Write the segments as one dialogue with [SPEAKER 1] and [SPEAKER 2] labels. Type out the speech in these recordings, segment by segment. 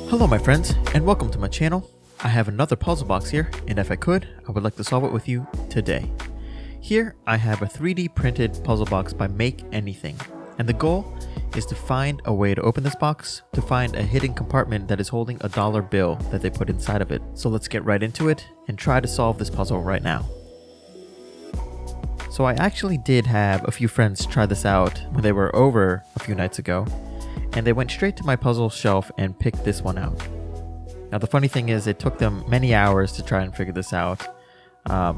[SPEAKER 1] Hello my friends, and welcome to my channel. I have another puzzle box here, and if I could, I would like to solve it with you today. Here, I have a 3D printed puzzle box by Make Anything, and the goal is to find a way to open this box to find a hidden compartment that is holding a dollar bill that they put inside of it. So let's get right into it and try to solve this puzzle right now. So I actually did have a few friends try this out when they were over a few nights ago, and they went straight to my puzzle shelf and picked this one out. Now the funny thing is, it took them many hours to try and figure this out.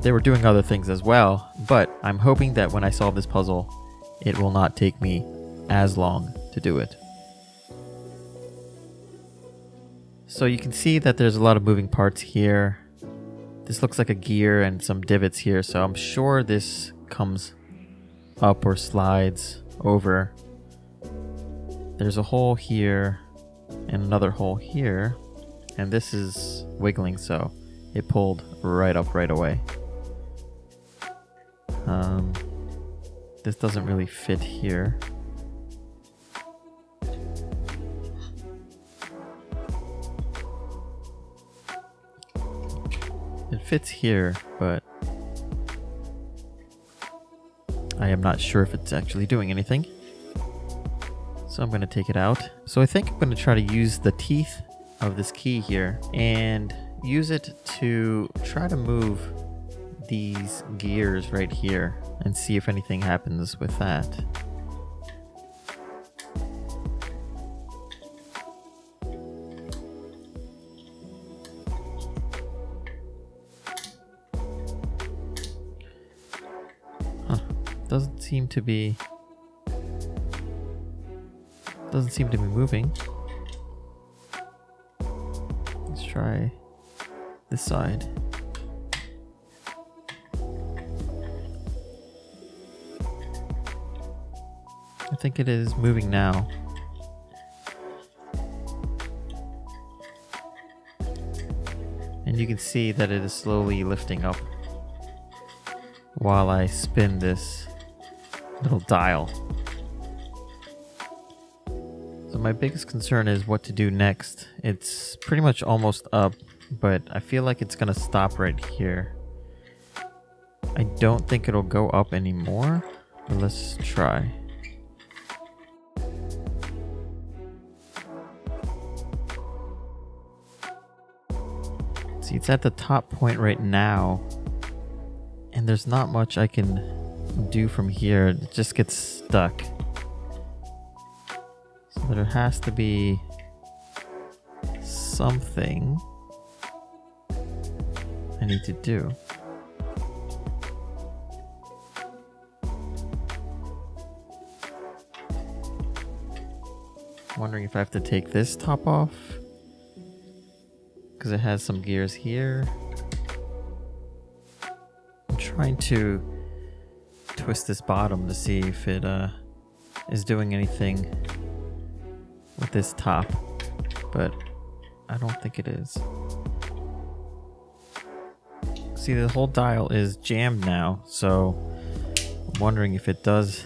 [SPEAKER 1] They were doing other things as well, but I'm hoping that when I solve this puzzle, it will not take me as long to do it. So you can see that there's a lot of moving parts here. This looks like a gear and some divots here, so I'm sure this comes up or slides over. There's a hole here and another hole here, and this is wiggling, so it pulled right up right away. This doesn't really fit here. It fits here, but I am not sure if it's actually doing anything. So I'm going to take it out. So I think I'm going to try to use the teeth of this key here and use it to try to move these gears right here and see if anything happens with that. Doesn't seem to be moving. Let's try this side. I think it is moving now. And you can see that it is slowly lifting up while I spin this little dial. So my biggest concern is what to do next. It's pretty much almost up, but I feel like it's gonna stop right here. I don't think it'll go up anymore, but let's try. See, it's at the top point right now, and there's not much I can do from here. It just gets stuck. So there has to be something I need to do. I'm wondering if I have to take this top off because it has some gears here. I'm trying to twist this bottom to see if it is doing anything with this top, but I don't think it is. See, the whole dial is jammed now, so I'm wondering if it does.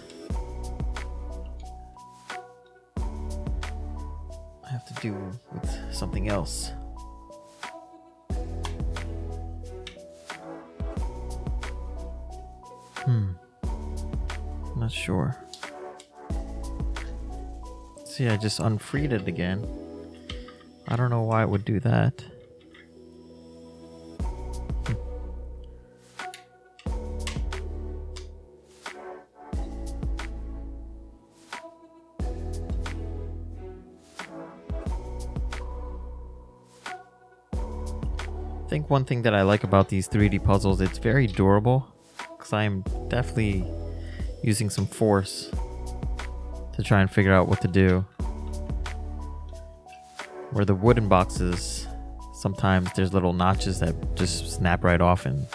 [SPEAKER 1] I have to do with something else. Not sure. See, I just unfreed it again. I don't know why it would do that. I think one thing that I like about these 3D puzzles, it's very durable, because I am definitely using some force to try and figure out what to do. Where the wooden boxes, sometimes there's little notches that just snap right off, and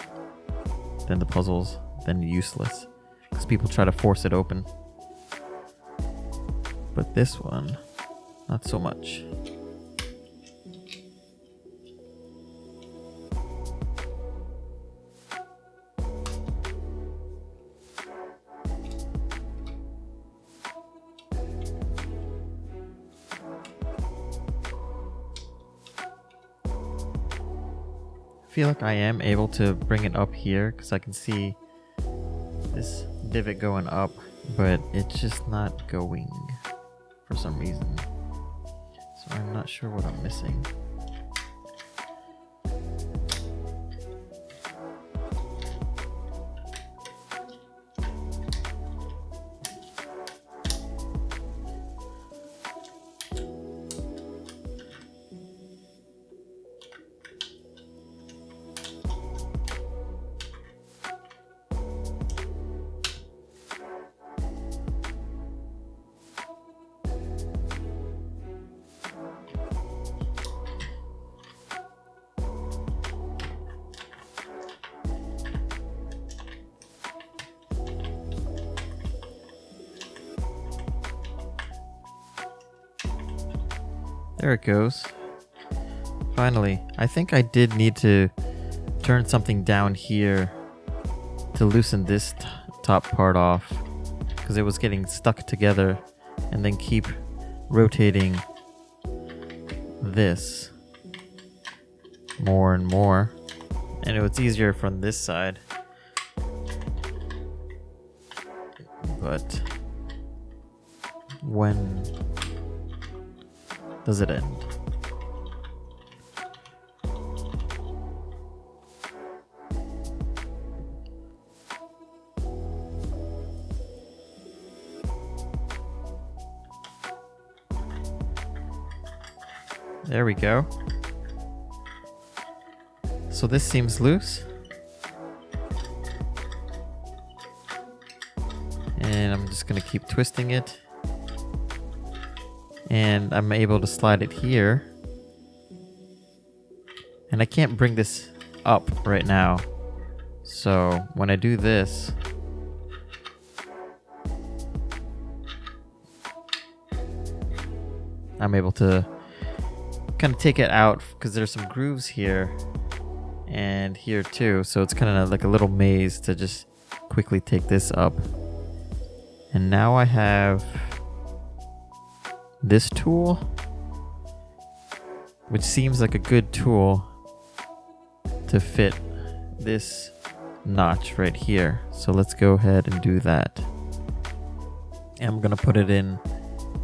[SPEAKER 1] then the puzzle's then useless because people try to force it open. But this one, not so much. feel like I am able to bring it up here because I can see this divot going up, but it's just not going for some reason. So I'm not sure what I'm missing. There it goes. Finally, I think I did need to turn something down here to loosen this top part off because it was getting stuck together, and then keep rotating this more and more, and it was easier from this side. But when does it end? There we go. So this seems loose. And I'm just gonna keep twisting it. And I'm able to slide it here. And I can't bring this up right now. So when I do this, I'm able to kind of take it out because there's some grooves here and here too. So it's kind of like a little maze to just quickly take this up. And now I have this tool, which seems like a good tool to fit this notch right here. So let's go ahead and do that. And I'm gonna put it in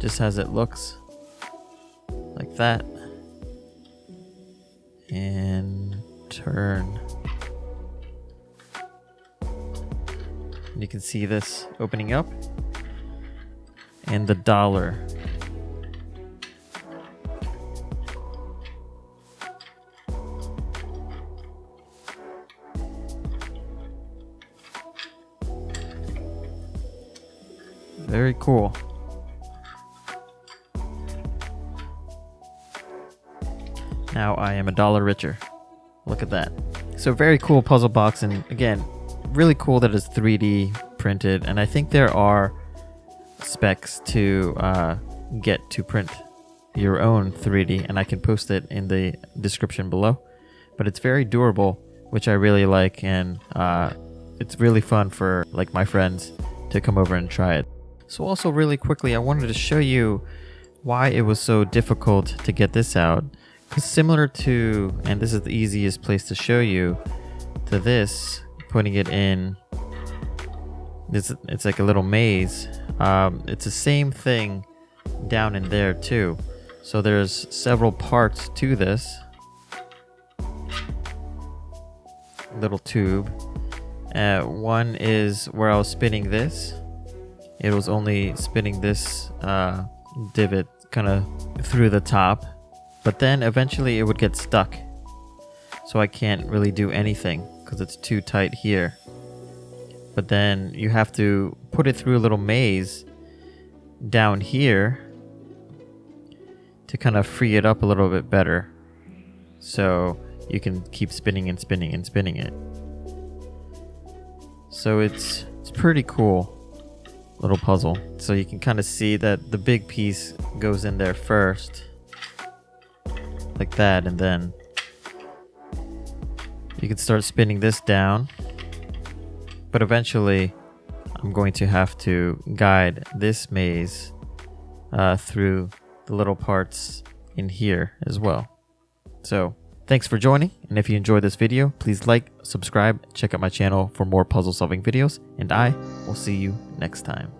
[SPEAKER 1] just as it looks, like that, and turn. And you can see this opening up, and the dollar. Very cool. Now I am $1 richer. Look at that. So very cool puzzle box, and again, really cool that it's 3D printed, and I think there are specs to get to print your own 3D, and I can post it in the description below. But it's very durable, which I really like, and it's really fun for like my friends to come over and try it. So also really quickly, I wanted to show you why it was so difficult to get this out. Because similar to, and this is the easiest place to show you, to this, putting it in, it's like a little maze. It's the same thing down in there too. So there's several parts to this little tube. One is where I was spinning this. It was only spinning this divot kind of through the top, but then eventually it would get stuck. So I can't really do anything because it's too tight here. But then you have to put it through a little maze down here to kind of free it up a little bit better. So you can keep spinning and spinning and spinning it. So it's pretty cool little puzzle. So you can kind of see that the big piece goes in there first, like that, and then you can start spinning this down. But eventually I'm going to have to guide this maze through the little parts in here as well. So Thanks for joining, and if you enjoyed this video, please like, subscribe, check out my channel for more puzzle solving videos, and I will see you next time.